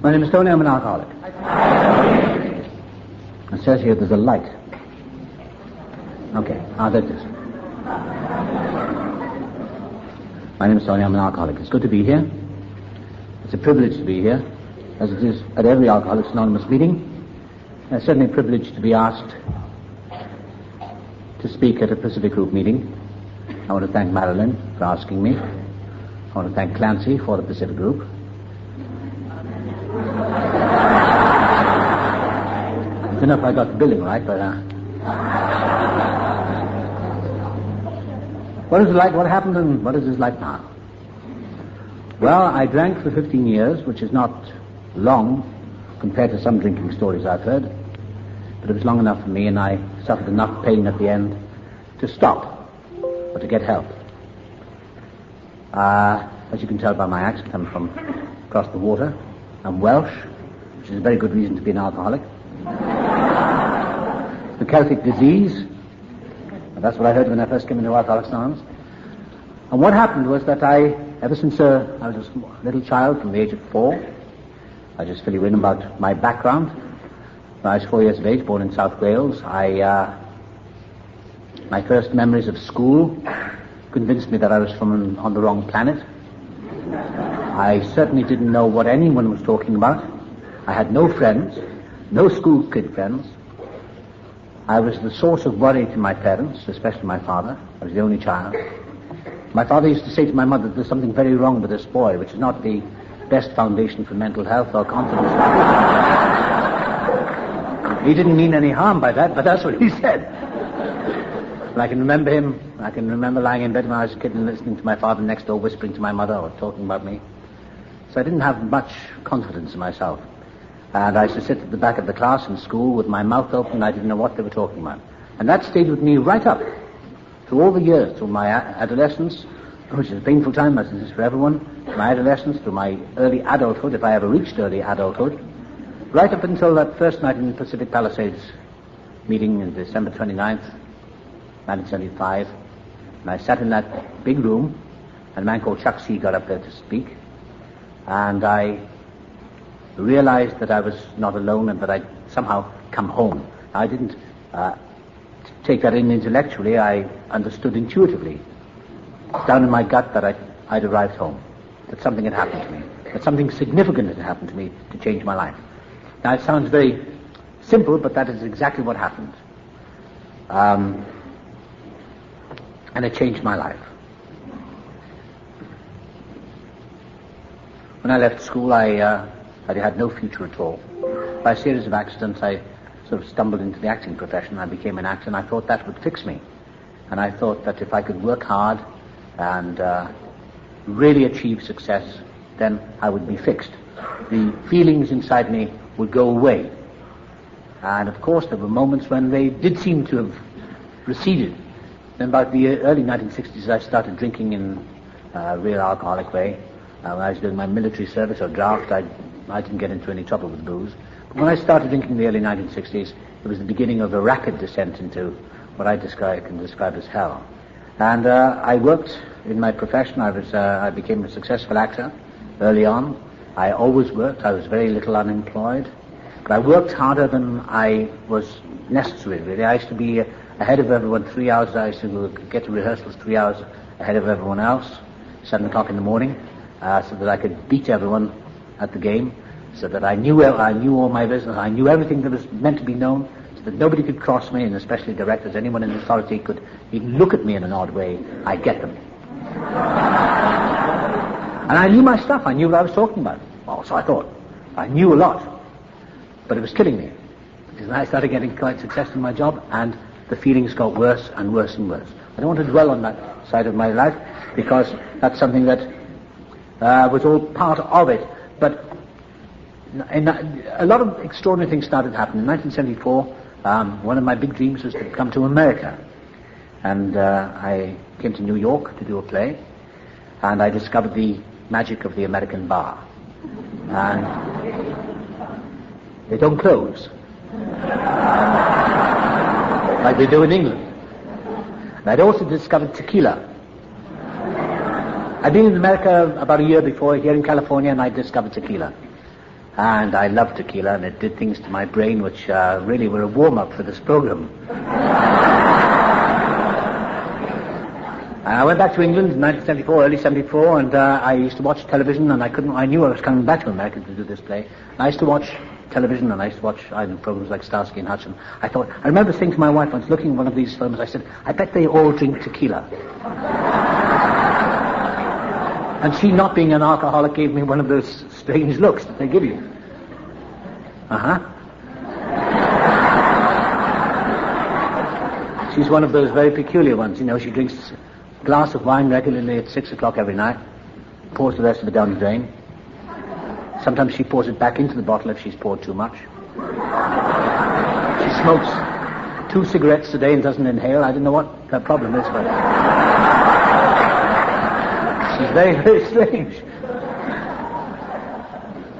My name is Tony. I'm an alcoholic. It says here there's a light. Okay, there it is. My name is Tony. I'm an alcoholic. It's good to be here. It's a privilege to be here, as it is at every Alcoholics Anonymous meeting. It's certainly a privilege to be asked to speak at a Pacific Group meeting. I want to thank Marilyn for asking me. I want to thank Clancy for the Pacific Group. I don't know if I got the billing right, but what is it like? What happened and what is this like now? Well, I drank for 15 years, which is not long compared to some drinking stories I've heard, but it was long enough for me, and I suffered enough pain at the end to stop or to get help. As you can tell by my accent, I'm from across the water. I'm Welsh, which is a very good reason to be an alcoholic. The Celtic disease, and that's what I heard when I first came into Alcoholics Anonymous. And what happened was that ever since I was a little child, from the age of 4, I just fill you in about my background. When I was 4 years of age, born in South Wales, my first memories of school convinced me that I was on the wrong planet. I certainly didn't know what anyone was talking about. I had no friends, no school kid friends. I was the source of worry to my parents, especially my father. I was the only child. My father used to say to my mother, there's something very wrong with this boy, which is not the best foundation for mental health or confidence. He didn't mean any harm by that, but that's what he said. And I can remember lying in bed when I was a kid and listening to my father next door whispering to my mother or talking about me. So I didn't have much confidence in myself. And I used to sit at the back of the class in school with my mouth open. I didn't know what they were talking about. And that stayed with me right up through all the years, through my adolescence, which is a painful time, as it is for everyone, my adolescence, through my early adulthood, if I ever reached early adulthood, right up until that first night in Pacific Palisades meeting on December 29th, 1975. And I sat in that big room, and a man called Chuck C. got up there to speak, and I realized that I was not alone and that I'd somehow come home. I didn't take that in intellectually. I understood intuitively, down in my gut, that I'd arrived home, that something had happened to me, that something significant had happened to me to change my life. Now, it sounds very simple, but that is exactly what happened. And it changed my life. When I left school, I had no future at all. By a series of accidents, I sort of stumbled into the acting profession. I became an actor, and I thought that would fix me. And I thought that if I could work hard and really achieve success, then I would be fixed. The feelings inside me would go away. And of course, there were moments when they did seem to have receded. Then about the early 1960s, I started drinking in a real alcoholic way. When I was doing my military service or draft, I didn't get into any trouble with booze. But when I started drinking in the early 1960s, it was the beginning of a rapid descent into what I can describe as hell. And I worked in my profession. I became a successful actor early on. I always worked. I was very little unemployed. But I worked harder than I was necessary, really. I used to be ahead of everyone 3 hours. I used to get to rehearsals 3 hours ahead of everyone else, 7 o'clock in the morning, so that I could beat everyone at the game, so that I knew all my business. I knew everything that was meant to be known, so that nobody could cross me, and especially directors, anyone in authority could even look at me in an odd way. I'd get them. And I knew my stuff. I knew what I was talking about. Well, so I thought. I knew a lot. But it was killing me. Because I started getting quite successful in my job, and the feelings got worse and worse and worse. I don't want to dwell on that side of my life, because that's something that was all part of it. But a lot of extraordinary things started happening. In 1974, one of my big dreams was to come to America. And I came to New York to do a play, and I discovered the magic of the American bar. And they don't close like they do in England. And I'd also discovered tequila. I'd been in America about a year before, here in California, and I discovered tequila. And I loved tequila, and it did things to my brain which really were a warm-up for this program. I went back to England in 1974, early 74, and I used to watch television, and I knew I was coming back to America to do this play. And I used to watch television, and I used to watch programs like Starsky and Hutch, and I remember saying to my wife once, looking at one of these films, I said, I bet they all drink tequila. And she, not being an alcoholic, gave me one of those strange looks that they give you. She's one of those very peculiar ones, she drinks a glass of wine regularly at 6 o'clock every night, pours the rest of it down the drain. Sometimes she pours it back into the bottle if she's poured too much. She smokes 2 cigarettes a day and doesn't inhale. I don't know what her problem is, but she's very, very strange.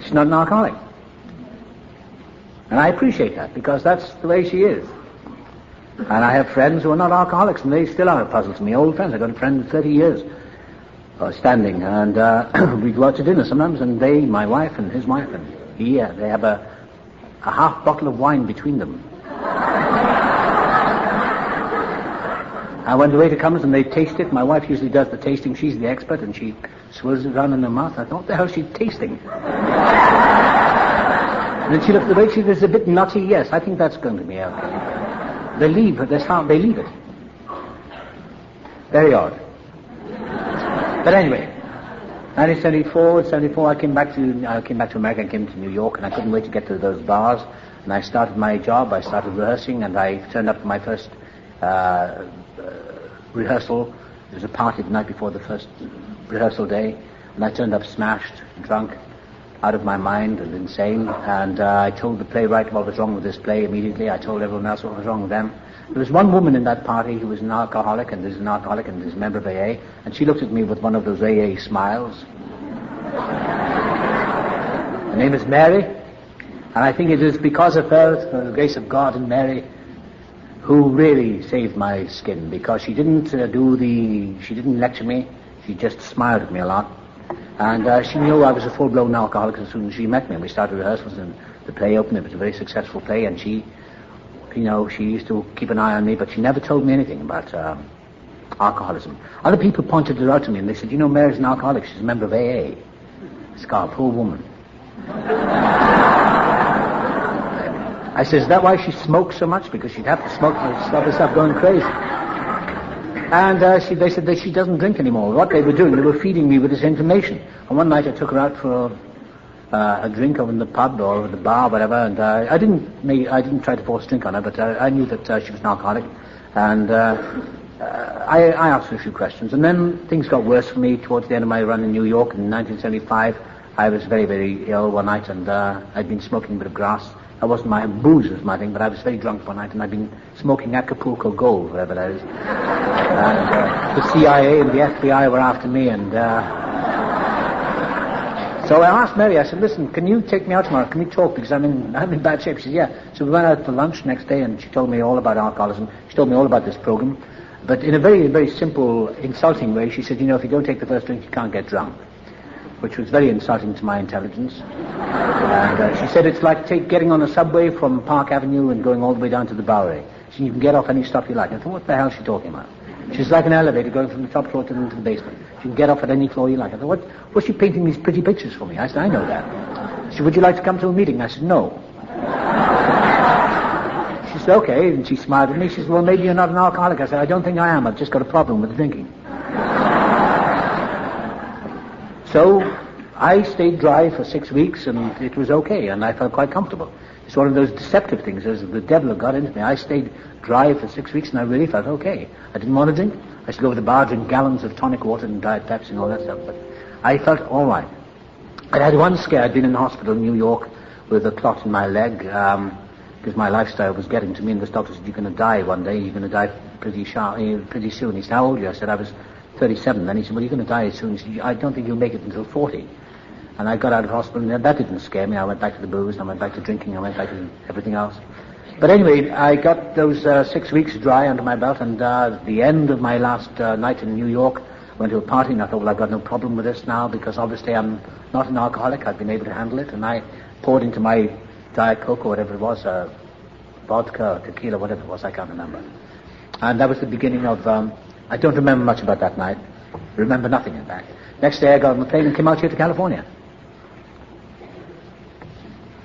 She's not an alcoholic. And I appreciate that, because that's the way she is. And I have friends who are not alcoholics, and they still are a puzzle to me. Old friends. I've got a friend of 30 years standing, and we go out to dinner sometimes, and my wife and his wife, and they have a half bottle of wine between them. And when the waiter comes and they taste it, my wife usually does the tasting. She's the expert, and she swirls it around in her mouth. I thought, what the hell is she tasting? And then she looked at the waiter. She said, it's a bit nutty. Yes, I think that's going to be okay. They leave it. Very odd. But anyway, 1974, I came back to America. I came to New York, and I couldn't wait to get to those bars. And I started my job. I started rehearsing, and I turned up for my first rehearsal. There was a party the night before the first rehearsal day, and I turned up smashed, drunk, out of my mind and insane, and I told the playwright what was wrong with this play immediately. I told everyone else what was wrong with them. There was one woman in that party who was an alcoholic, and is a member of AA, and she looked at me with one of those AA smiles. Her name is Mary, and I think it is because of her, the grace of God and Mary, who really saved my skin, because she didn't lecture me, she just smiled at me a lot. And she knew I was a full-blown alcoholic as soon as she met me. And we started rehearsals, and the play opened. It was a very successful play, and she used to keep an eye on me, but she never told me anything about alcoholism. Other people pointed her out to me, and they said, Mary's an alcoholic. She's a member of AA. Scar, poor woman. I said, is that why she smokes so much? Because she'd have to smoke to stop herself going crazy. And they said that she doesn't drink anymore. What they were doing, they were feeding me with this information. And one night I took her out for a drink over in the pub or over the bar, whatever. And I didn't try to force a drink on her, but I knew that she was an alcoholic. And I asked her a few questions. And then things got worse for me towards the end of my run in New York in 1975. I was very, very ill one night, and I'd been smoking a bit of grass. That wasn't my booze was my thing, but I was very drunk one night, and I'd been smoking Acapulco Gold, whatever that is. And the CIA and the FBI were after me, and so I asked Mary, I said, listen, can you take me out tomorrow? Can we talk? Because I'm in bad shape. She said, yeah. So we went out for lunch next day, and she told me all about alcoholism. She told me all about this program. But in a very, very simple, insulting way, she said, if you don't take the first drink, you can't get drunk. Which was very insulting to my intelligence. And she said it's like getting on a subway from Park Avenue and going all the way down to the Bowery. So you can get off any stop you like. I thought, what the hell is she talking about? She's like an elevator going from the top floor to the basement. You can get off at any floor you like. I thought, what's she painting these pretty pictures for me? I said, I know that. She said, would you like to come to a meeting? I said, no. She said, okay, and she smiled at me. She said, well, maybe you're not an alcoholic. I said, I don't think I am. I've just got a problem with drinking. So I stayed dry for 6 weeks, and it was okay, and I felt quite comfortable. It's one of those deceptive things, as the devil got into me. I stayed dry for 6 weeks, and I really felt okay. I didn't want to drink. I used to go to the bar, drink gallons of tonic water and Diet Pepsi and all that stuff, but I felt all right. I had one scare. I'd been in the hospital in New York with a clot in my leg, because my lifestyle was getting to me, and the doctor said, you're going to die one day, you're going to die pretty soon. He said, how old are you? I said, I was 37 then. He said, well, you're going to die as soon. He said, I don't think you'll make it until 40. And I got out of hospital, and that didn't scare me. I went back to the booze, and I went back to drinking, I went back to everything else. But anyway, I got those 6 weeks dry under my belt, and at the end of my last night in New York, I went to a party, and I thought, well, I've got no problem with this now, because obviously I'm not an alcoholic. I've been able to handle it, and I poured into my Diet Coke or whatever it was, vodka, tequila, whatever it was, I can't remember. And that was the beginning of, I don't remember much about that night. I remember nothing, in fact. Next day I got on the plane and came out here to California.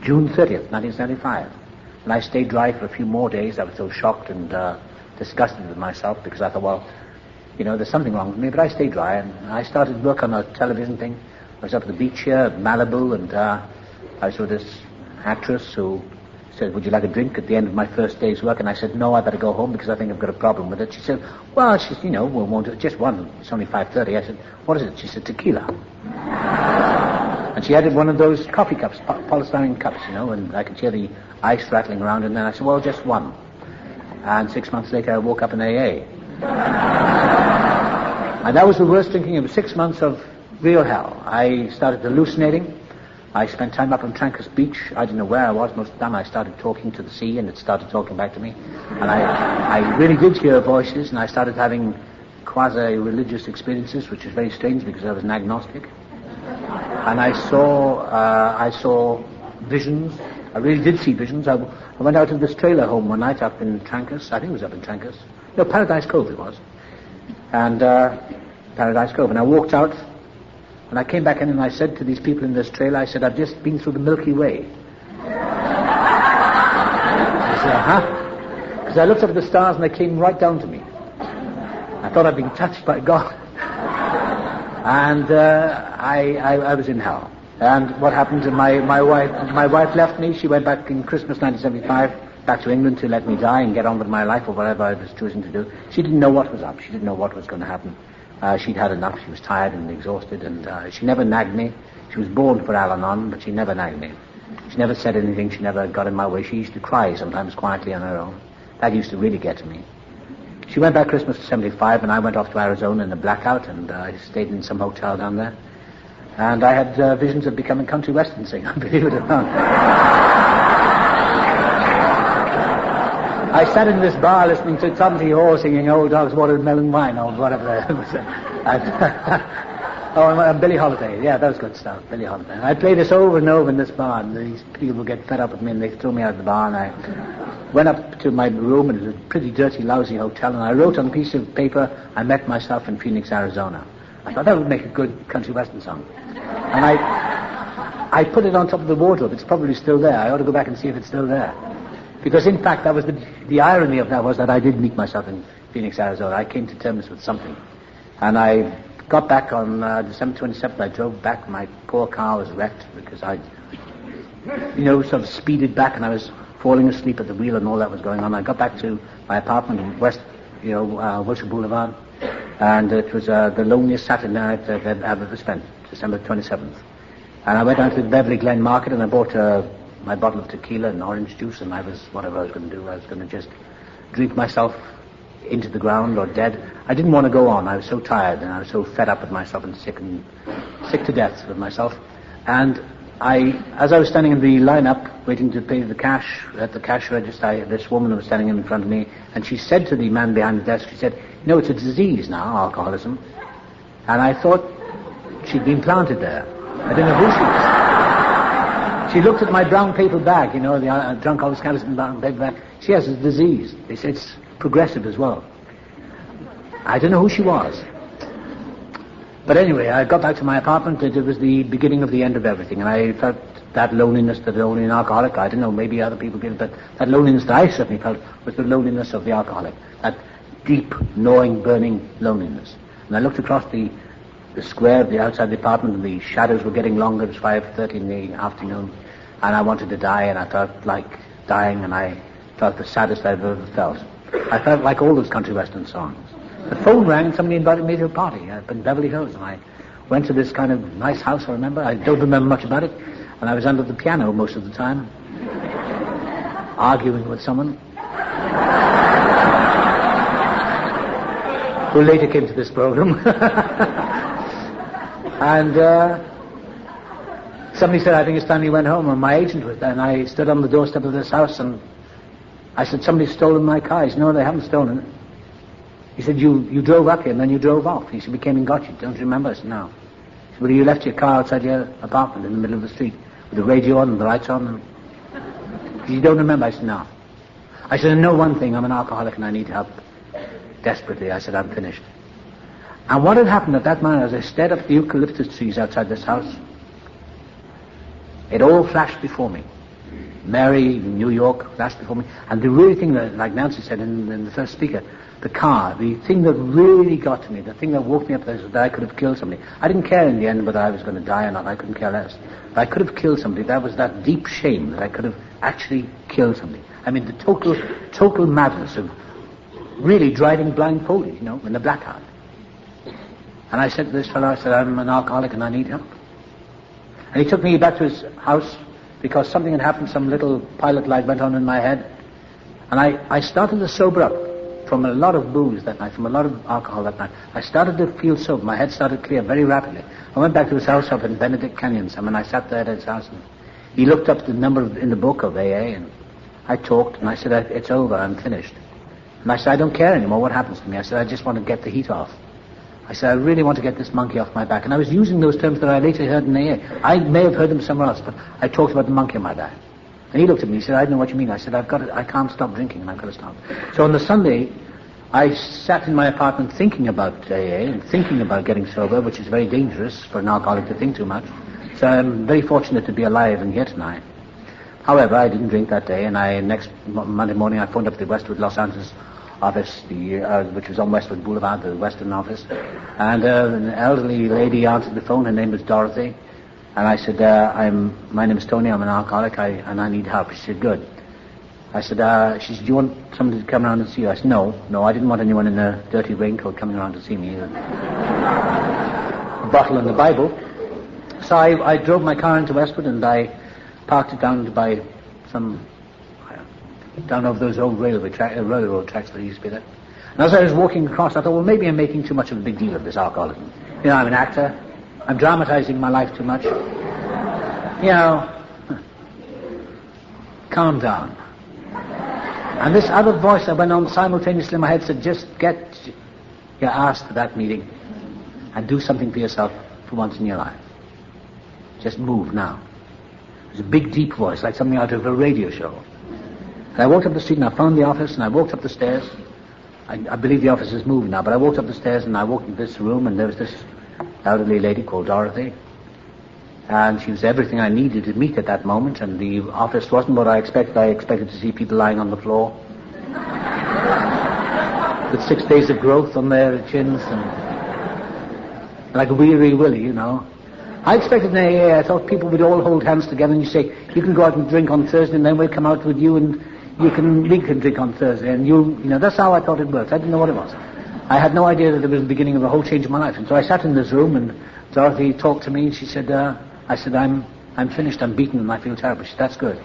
June 30th, 1975. And I stayed dry for a few more days. I was so shocked and disgusted with myself because I thought, well, there's something wrong with me. But I stayed dry and I started work on a television thing. I was up at the beach here at Malibu, and I saw this actress who said, would you like a drink at the end of my first day's work? And I said, no, I better go home because I think I've got a problem with it. She said, well, we won't do it. Just one. It's only 5:30. I said, what is it? She said, tequila. And she had one of those coffee cups, polystyrene cups, and I could hear the ice rattling around. And then I said, well, just one. And 6 months later, I woke up in AA. And that was the worst drinking. It was 6 months of real hell. I started hallucinating. I spent time up on Trancas Beach. I didn't know where I was most of the time. I started talking to the sea, and it started talking back to me. And I really did hear voices, and I started having quasi-religious experiences, which is very strange because I was an agnostic. And I saw visions. I really did see visions. I went out to this trailer home one night up in Trancas. I think it was up in Trancas. No, Paradise Cove it was. And Paradise Cove. And I walked out. And I came back in and I said to these people in this trailer, I said, I've just been through the Milky Way. I said, because I looked up at the stars and they came right down to me. I thought I'd been touched by God. And I was in hell. And what happened to my wife left me. She went back in Christmas 1975, back to England to let me die and get on with my life or whatever I was choosing to do. She didn't know what was up. She didn't know what was going to happen. She'd had enough. She was tired and exhausted, and she never nagged me. She was born for Al-Anon, but she never nagged me. She never said anything. She never got in my way. She used to cry sometimes quietly on her own. That used to really get to me. She went back Christmas of 75, and I went off to Arizona in a blackout, and I stayed in some hotel down there. And I had visions of becoming country western singer, believe it or not. I sat in this bar listening to Tom T. Hall singing Old Dogs, Watermelon Wine, or whatever that was. And Billie Holiday. Yeah, that was good stuff, Billie Holiday. I played this over and over in this bar, and these people would get fed up with me, and they threw me out of the bar, and I went up to my room, and it was a pretty dirty, lousy hotel, and I wrote on a piece of paper, I met myself in Phoenix, Arizona. I thought that would make a good country western song. And I put it on top of the wardrobe. It's probably still there. I ought to go back and see if it's still there. Because, in fact, that was the irony of that was that I did meet myself in Phoenix, Arizona. I came to terms with something. And I got back on December 27th. I drove back. My poor car was wrecked because I, sort of speeded back, and I was falling asleep at the wheel and all that was going on. I got back to my apartment in Wilshire Boulevard, and it was the loneliest Saturday night I've ever spent, December 27th. And I went down to the Beverly Glen Market, and I bought my bottle of tequila and orange juice, and whatever I was going to do, I was going to just drink myself into the ground or dead. I didn't want to go on. I was so tired, and I was so fed up with myself and sick to death with myself. And as I was standing in the lineup waiting to pay the cash at the cash register, this woman was standing in front of me, and she said to the man behind the desk, she said, it's a disease now, alcoholism. And I thought she'd been planted there. I didn't know who she was. She looked at my brown paper bag, the drunk always carries in brown paper bag. She has a disease. They say it's progressive as well. I don't know who she was. But anyway, I got back to my apartment. It was the beginning of the end of everything. And I felt that loneliness that only an alcoholic, I don't know, maybe other people feel, but that loneliness that I certainly felt was the loneliness of the alcoholic. That deep, gnawing, burning loneliness. And I looked across the square of the outside the apartment, and the shadows were getting longer. It was 5:30 in the afternoon. And I wanted to die, and I felt like dying, and I felt the saddest I've ever felt. I felt like all those country western songs. The phone rang, and somebody invited me to a party up in Beverly Hills, and I went to this kind of nice house, I remember. I don't remember much about it. And I was under the piano most of the time, arguing with someone who later came to this program. And somebody said, I think it's time you went home, and my agent was there, and I stood on the doorstep of this house, and I said, somebody's stolen my car. He said, no, they haven't stolen it. He said, you drove up here, and then you drove off. He said, we came and got you. Don't you remember? I said, no. He said, well, you left your car outside your apartment in the middle of the street. with the radio on and the lights on. And you don't remember? I said, no. I said, I know one thing, I'm an alcoholic and I need help desperately. I said, I'm finished. And what had happened at that moment, as I stared up the eucalyptus trees outside this house, it all flashed before me. Mary, New York, flashed before me. And the really thing that, like Nancy said in the first speaker, the car, the thing that really got to me, the thing that woke me up, was that I could have killed somebody. I didn't care in the end whether I was going to die or not. I couldn't care less. But I could have killed somebody. That was that deep shame that I could have actually killed somebody. I mean, the total madness of really driving blindfolded, in the blackout. And I said to this fellow, I said, I'm an alcoholic and I need help. And he took me back to his house because something had happened, some little pilot light went on in my head. And I started to sober up from a lot of booze that night, from a lot of alcohol that night. I started to feel sober. My head started to clear very rapidly. I went back to his house up in Benedict Canyon. And I sat there at his house and he looked up the number in the book of AA and I talked and I said, it's over, I'm finished. And I said, I don't care anymore what happens to me. I said, I just want to get the heat off. I said, I really want to get this monkey off my back. And I was using those terms that I later heard in AA. I may have heard them somewhere else, but I talked about the monkey on my back. And he looked at me, he said, I don't know what you mean. I said, I can't stop drinking and I've got to stop. So on the Sunday, I sat in my apartment thinking about AA and thinking about getting sober, which is very dangerous for an alcoholic to think too much. So I'm very fortunate to be alive and here tonight. However, I didn't drink that day, and next Monday morning I phoned up the Westwood Los Angeles office, which was on Westwood Boulevard, the Western office, and an elderly lady answered the phone. Her name was Dorothy, and I said, my name is Tony, I'm an alcoholic, and I need help. She said, good. I said, she said, do you want somebody to come around and see you? I said, no, I didn't want anyone in a dirty raincoat coming around to see me. A bottle and the Bible. So I drove my car into Westwood, and I parked it down by down over those old railroad tracks that used to be there. And as I was walking across, I thought, well, maybe I'm making too much of a big deal of this alcoholism. I'm an actor. I'm dramatizing my life too much. Calm down. And this other voice that went on simultaneously in my head said, just get your ass to that meeting and do something for yourself for once in your life. Just move now. It was a big, deep voice, like something out of a radio show. And I walked up the street and I found the office and I walked up the stairs. I believe the office is moved now, but I walked up the stairs and I walked into this room and there was this elderly lady called Dorothy. And she was everything I needed to meet at that moment, and the office wasn't what I expected. I expected to see people lying on the floor with 6 days of growth on their chins and like a weary willy, I expected in AA, I thought people would all hold hands together and you say, you can go out and drink on Thursday and then we'll come out with you and we can drink on Thursday. And that's how I thought it worked. I didn't know what it was. I had no idea that it was the beginning of a whole change of my life. And so I sat in this room and Dorothy talked to me and she said, I said, I'm finished, I'm beaten and I feel terrible. She said, that's good.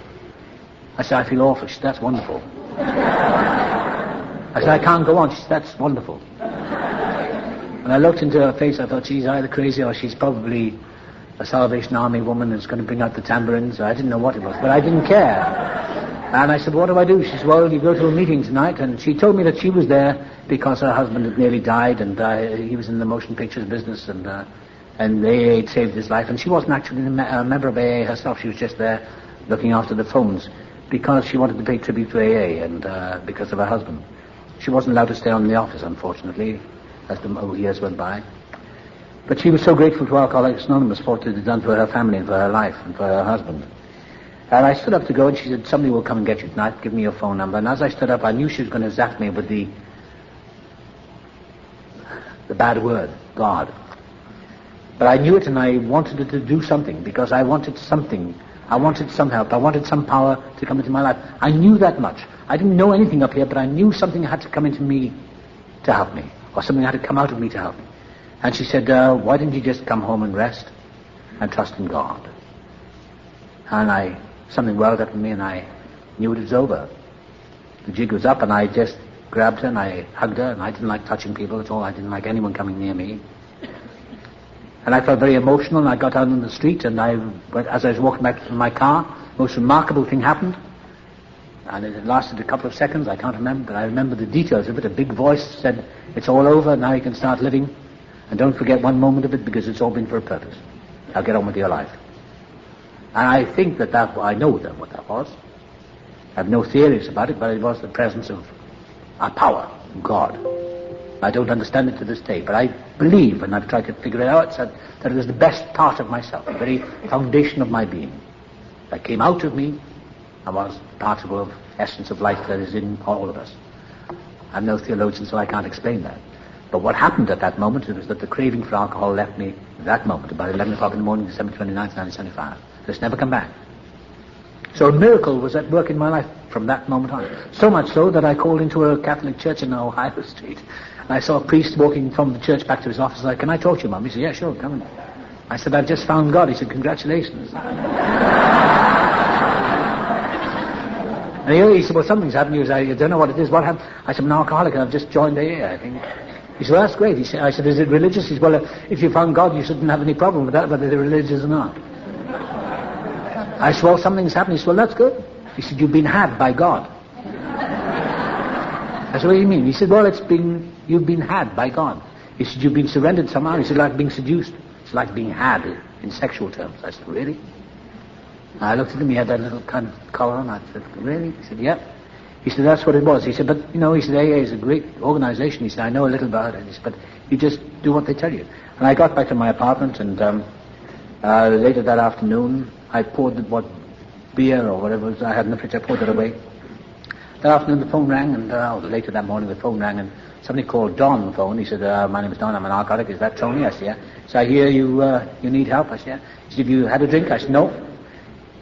I said, I feel awful. She said, that's wonderful. I said, I can't go on. She said, that's wonderful. And I looked into her face, I thought, she's either crazy or she's probably a Salvation Army woman that's going to bring out the tambourines. I didn't know what it was, but I didn't care. And I said, what do I do? She said, well, you go to a meeting tonight. And she told me that she was there because her husband had nearly died and he was in the motion pictures business and AA had saved his life. And she wasn't actually a member of AA herself. She was just there looking after the phones because she wanted to pay tribute to AA and because of her husband. She wasn't allowed to stay on in the office, unfortunately, as the years went by. But she was so grateful to Alcoholics Anonymous for what it had done for her family and for her life and for her husband. And I stood up to go and she said, somebody will come and get you tonight, give me your phone number. And as I stood up, I knew she was going to zap me with the bad word, God. But I knew it and I wanted it to do something because I wanted something. I wanted some help. I wanted some power to come into my life. I knew that much. I didn't know anything up here, but I knew something had to come into me to help me, or something had to come out of me to help me. And she said, why didn't you just come home and rest and trust in God? And something welled up in me and I knew it was over. The jig was up and I just grabbed her and I hugged her and I didn't like touching people at all. I didn't like anyone coming near me. And I felt very emotional and I got out on the street and as I was walking back to my car, the most remarkable thing happened. And it lasted a couple of seconds, I can't remember, but I remember the details of it. A big voice said, it's all over, now you can start living. And don't forget one moment of it because it's all been for a purpose. Now get on with your life. And I think that I know what that was. I have no theories about it, but it was the presence of a power, God. I don't understand it to this day, but I believe, and I've tried to figure it out, that it was the best part of myself, the very foundation of my being, that came out of me and was particle of essence of life that is in all of us. I'm no theologian, so I can't explain that. But what happened at that moment was that the craving for alcohol left me at that moment, about 11 o'clock in the morning, December 29th, 1975. It's never come back. So a miracle was at work in my life from that moment on. So much so that I called into a Catholic church in Ohio Street. And I saw a priest walking from the church back to his office. I said, "Can I talk to you, Mum?" He said, "Yeah, sure, come in." I said, "I've just found God." He said, "Congratulations." And he said, "Well, something's happened." He said, "I don't know what it is. What happened?" I said, "I'm an alcoholic and I've just joined AA, I think." He said, "Well, that's great." I said, "Is it religious?" He said, "Well, if you found God, you shouldn't have any problem with that, whether they're religious or not." I said, "Well, something's happened." He said, "Well, that's good." He said, "You've been had by God." I said, "What do you mean?" He said, "Well, you've been had by God." He said, "You've been surrendered somehow." He said, "Like being seduced. It's like being had in sexual terms." I said, "Really?" I looked at him, he had that little kind of collar on. I said, "Really?" He said, "Yeah." He said, "That's what it was." He said, "But, he said, AA is a great organization." He said, "I know a little about it." He said, "But you just do what they tell you." And I got back to my apartment, and later that afternoon, I poured beer or whatever it was I had in the fridge, I poured it away. That afternoon the phone rang, and later that morning the phone rang, and somebody called Don on the phone. He said, "My name is Don, I'm an alcoholic. Is that Tony?" I said, "Yeah." So "I hear you need help." I said, "Yeah." He said, "Have you had a drink?" I said, "No."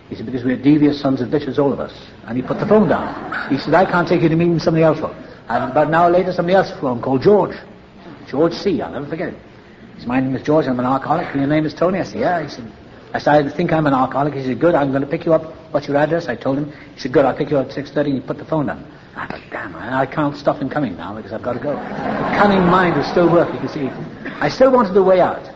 He said, "Because we're devious sons of bitches, all of us." And he put the phone down. He said, "I can't take you to meeting somebody else for." And about an hour later somebody else phoned called George C. I'll never forget it. He said, "My name is George, I'm an alcoholic, and your name is Tony?" I said, "Yeah." He said, "I think I'm an alcoholic." He said, "Good, I'm going to pick you up. What's your address?" I told him. He said, "Good, I'll pick you up at 6:30, and he put the phone down. I thought, damn, I can't stop him coming now because I've got to go. The cunning mind was still working, you see. I still wanted a way out,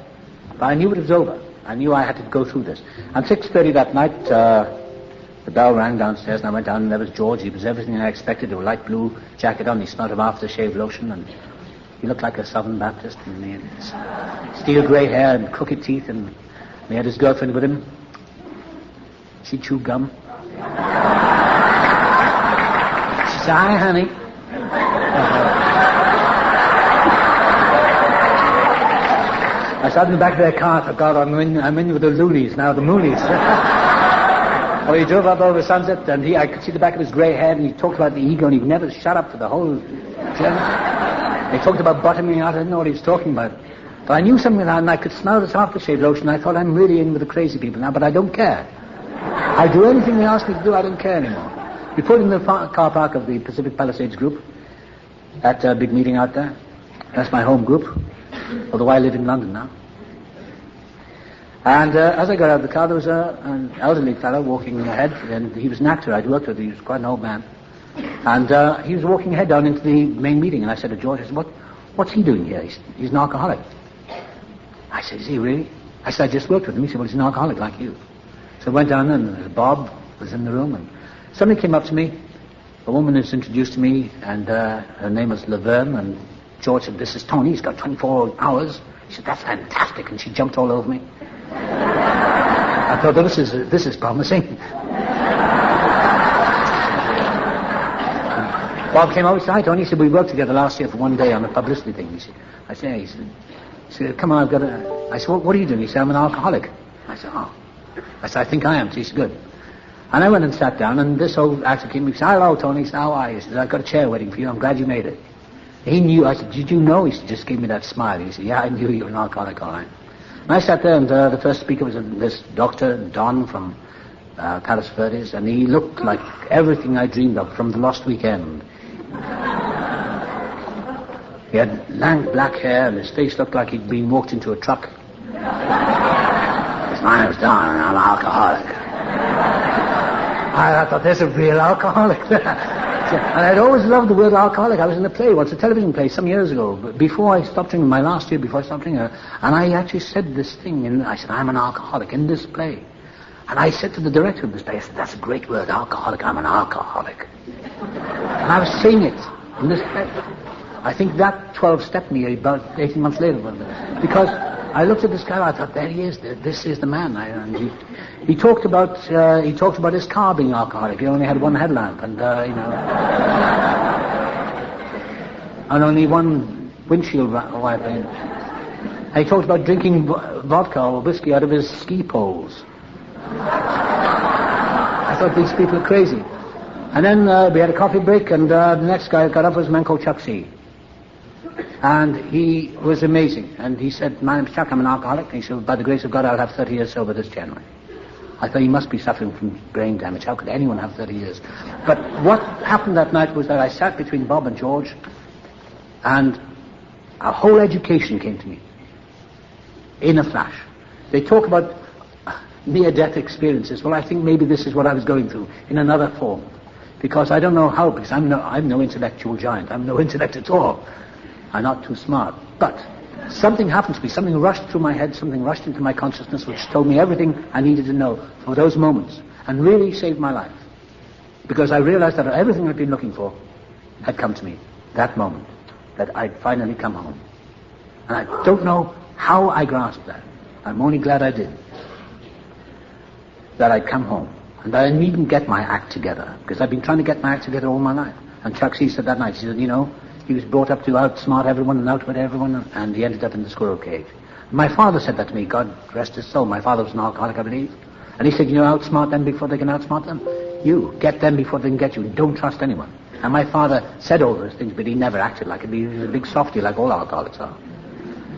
but I knew it was over. I knew I had to go through this. At 6:30 that night, the bell rang downstairs, and I went down, and there was George. He was everything I expected. A light blue jacket on, he smelled of aftershave lotion, and he looked like a Southern Baptist, and he had steel grey hair and crooked teeth, and he had his girlfriend with him. She chewed gum. She said, "Hi, honey." I sat in the back of their car. I thought, God, I'm in with the loonies now, the moonies. Well, he drove up over Sunset, and I could see the back of his grey head, and he talked about the ego, and he never shut up for the whole journey. He talked about bottoming out. I didn't know what he was talking about. But I knew something about it, and I could smell this aftershave lotion. I thought, I'm really in with the crazy people now, but I don't care. I do anything they ask me to do, I don't care anymore. We pulled in the car park of the Pacific Palisades group, at a big meeting out there. That's my home group, although I live in London now. And as I got out of the car, there was an elderly fellow walking ahead, and he was an actor I'd worked with. He was quite an old man. And he was walking ahead down into the main meeting, and I said to George, I said, what's he doing here? He's an alcoholic. I said, "Is he really?" I said, "I just worked with him." He said, "Well, he's an alcoholic like you." So I went down, and Bob was in the room, and somebody came up to me. A woman was introduced to me, and her name was Laverne, and George said, "This is Tony, he's got 24 hours. She said, "That's fantastic," and she jumped all over me. I thought, well, this is promising. Bob came over and said, "Hi, Tony." He said, "We worked together last year for one day on a publicity thing." He said, "Come on, I've got a..." I said, "What are you doing?" He said, "I'm an alcoholic." I said, "Oh." I said, "I think I am." He said, "Good." And I went and sat down, and this old actor came and he said, "Hello, Tony." He said, "How are you?" He said, "I've got a chair waiting for you. I'm glad you made it." He knew. I said, "Did you know?" He said, just gave me that smile. He said, "Yeah, I knew you were an alcoholic, all right." And I sat there, and the first speaker was this Dr. Don from Palos Verdes, and he looked like everything I dreamed of from The Lost Weekend. He had lank black hair, and his face looked like he'd been walked into a truck. "My name's Don, and I'm an alcoholic." I thought, there's a real alcoholic. And I'd always loved the word alcoholic. I was in a play once, a television play, some years ago, before I stopped drinking, my last year before I stopped drinking, and I actually said this thing, and I said, "I'm an alcoholic," in this play. And I said to the director of this play, I said, "That's a great word, alcoholic, I'm an alcoholic." And I was saying it in this play. I think that 12 stepped me about 18 months later, because I looked at this guy, I thought, there he is, this is the man. And he talked about his car being alcoholic. He only had one headlamp, and and only one windshield wiper. And he talked about drinking vodka or whiskey out of his ski poles. I thought these people are crazy. And then we had a coffee break, and the next guy who got up was a man called Chuck C. And he was amazing. And he said, my name's Chuck, I'm an alcoholic. And he said, by the grace of God, I'll have 30 years sober this January. I thought, he must be suffering from brain damage. How could anyone have 30 years? But what happened that night was that I sat between Bob and George, and a whole education came to me in a flash. They talk about near-death experiences. Well, I think maybe this is what I was going through in another form. Because I don't know how, because I'm no intellectual giant. I'm no intellect at all. I'm not too smart. But something happened to me. Something rushed through my head. Something rushed into my consciousness which told me everything I needed to know for those moments. And really saved my life. Because I realized that everything I'd been looking for had come to me. That moment. That I'd finally come home. And I don't know how I grasped that. I'm only glad I did. That I'd come home. And I needn't get my act together, because I've been trying to get my act together all my life. And Chuck C said that night, he said, he was brought up to outsmart everyone and outwit everyone, and he ended up in the squirrel cage. My father said that to me, God rest his soul. My father was an alcoholic, I believe. And he said, outsmart them before they can outsmart them. You, get them before they can get you. Don't trust anyone. And my father said all those things, but he never acted like it. He was a big softy, like all alcoholics are.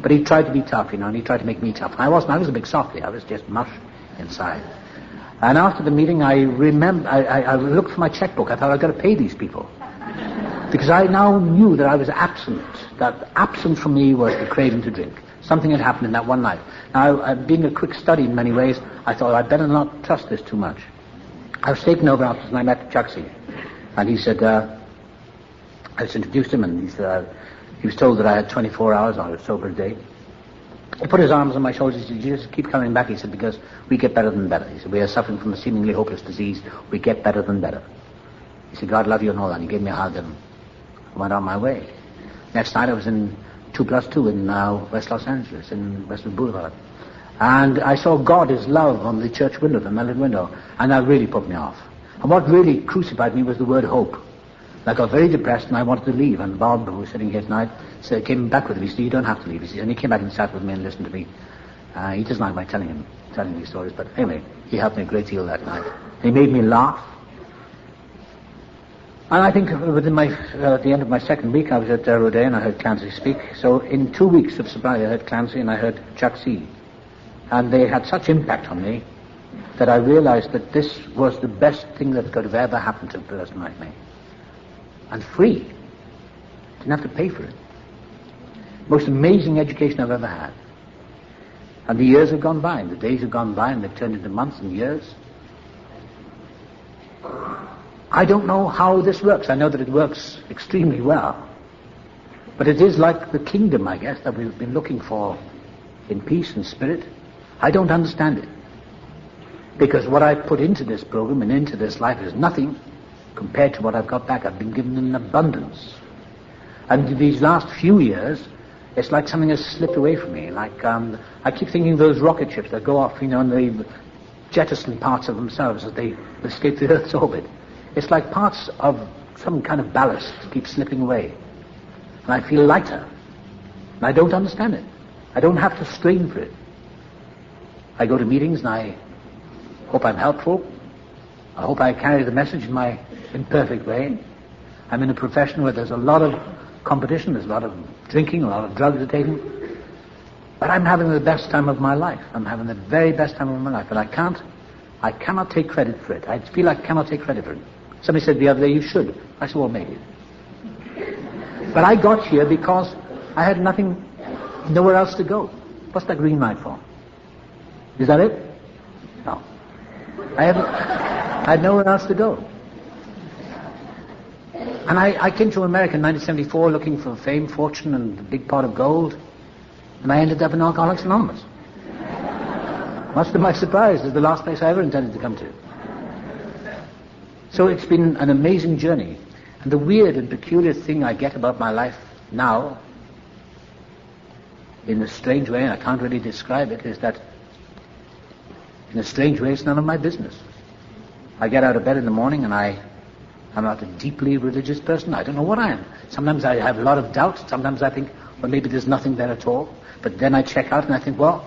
But he tried to be tough, and he tried to make me tough. I was a big softy. I was just mush inside. And after the meeting, I looked for my checkbook. I thought, I've got to pay these people. Because I now knew that I was absent. That absent from me was the craving to drink. Something had happened in that one night. Now, being a quick study in many ways, I thought, I'd better not trust this too much. I was taken over afterwards, and I met Chuck C. And he said, I was introduced him, and he was told that I had 24 hours on a sober day. He put his arms on my shoulders. He said, you just keep coming back. He said, because we get better than better. He said, we are suffering from a seemingly hopeless disease. We get better than better. He said, God love you and all that. And he gave me a hug and went on my way. Next night I was in 2+2 in West Los Angeles, in Westwood Boulevard. And I saw God, His love, on the church window, the melted window. And that really put me off. And what really crucified me was the word hope. I got very depressed and I wanted to leave. And Bob, who was sitting here tonight, came back with me. He said, you don't have to leave. And he came back and sat with me and listened to me. He doesn't like my telling these stories. But anyway, he helped me a great deal that night. He made me laugh. And I think within at the end of my second week, I was at Rodin and I heard Clancy speak. So in 2 weeks of sobriety, I heard Clancy and I heard Chuck C. And they had such impact on me that I realized that this was the best thing that could have ever happened to a person like me. And free. Didn't have to pay for it. Most amazing education I've ever had. And the years have gone by, and the days have gone by, and they've turned into months and years. I don't know how this works. I know that it works extremely well. But it is like the kingdom, I guess, that we've been looking for in peace and spirit. I don't understand it. Because what I put into this program and into this life is nothing compared to what I've got back. I've been given in abundance. And these last few years, it's like something has slipped away from me. Like, I keep thinking of those rocket ships that go off, and they jettison parts of themselves as they escape the Earth's orbit. It's like parts of some kind of ballast keep slipping away. And I feel lighter. And I don't understand it. I don't have to strain for it. I go to meetings and I hope I'm helpful. I hope I carry the message in my imperfect way. I'm in a profession where there's a lot of competition, there's a lot of drinking, a lot of drugs are taken. But I'm having the best time of my life. I'm having the very best time of my life. And I cannot take credit for it. I feel I cannot take credit for it. Somebody said the other day, you should. I said, well, maybe. But I got here because I had nowhere else to go. What's that green light for? Is that it? No. I had nowhere else to go. And I came to America in 1974 looking for fame, fortune, and a big pot of gold. And I ended up in Alcoholics Anonymous. Much to my surprise, it's the last place I ever intended to come to. So it's been an amazing journey. And the weird and peculiar thing I get about my life now in a strange way, and I can't really describe it, is that in a strange way it's none of my business. I get out of bed in the morning and I'm not a deeply religious person. I don't know what I am. Sometimes I have a lot of doubt. Sometimes I think, well, maybe there's nothing there at all. But then I check out and I think, well,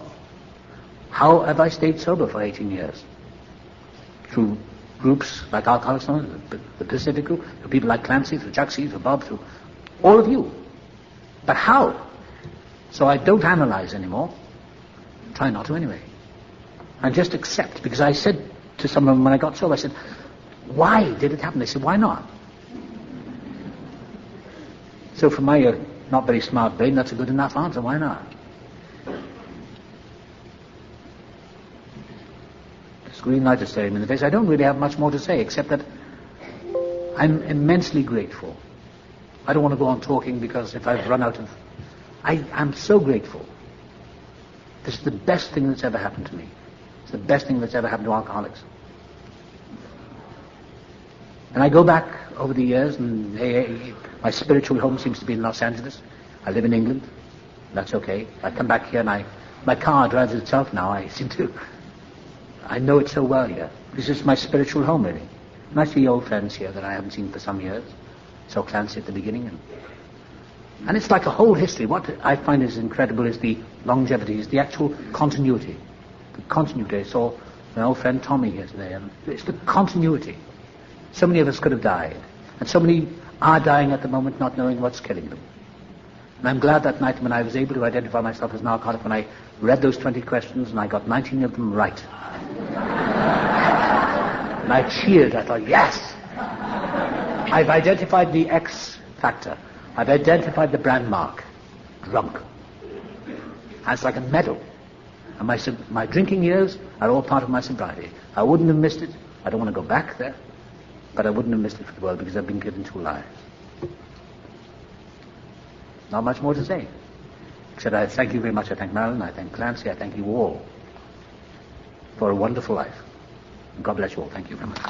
how have I stayed sober for 18 years? Through groups like Alcoholics Anonymous, the Pacific Group, through people like Clancy, through Chuck C, through Bob, through all of you. But how? So I don't analyze anymore. Try not to anyway. And just accept. Because I said to someone when I got sober, I said, why did it happen? They said, why not? So for my not very smart brain, that's a good enough answer. Why not? This green light is staring me in the face. I don't really have much more to say, except that I'm immensely grateful. I don't want to go on talking because if I've run out of... I'm so grateful. This is the best thing that's ever happened to me. It's the best thing that's ever happened to alcoholics. And I go back over the years, and my spiritual home seems to be in Los Angeles. I live in England. That's okay. I come back here, and my car drives itself now. I know it so well here. This is my spiritual home, really. And I see old friends here that I haven't seen for some years. So Clancy at the beginning. And it's like a whole history. What I find is incredible is the longevity, is the actual continuity. The continuity. I saw my old friend Tommy here today, and it's the continuity. So many of us could have died. And so many are dying at the moment not knowing what's killing them. And I'm glad that night when I was able to identify myself as an alcoholic, when I read those 20 questions and I got 19 of them right. And I cheered. I thought, yes! I've identified the X factor. I've identified the brand mark. Drunk. And it's like a medal. And my drinking years are all part of my sobriety. I wouldn't have missed it. I don't want to go back there. But I wouldn't have missed it for the world because I've been given 2 lives. Not much more to say. Except I thank you very much. I thank Marilyn. I thank Clancy. I thank you all for a wonderful life. And God bless you all. Thank you very much.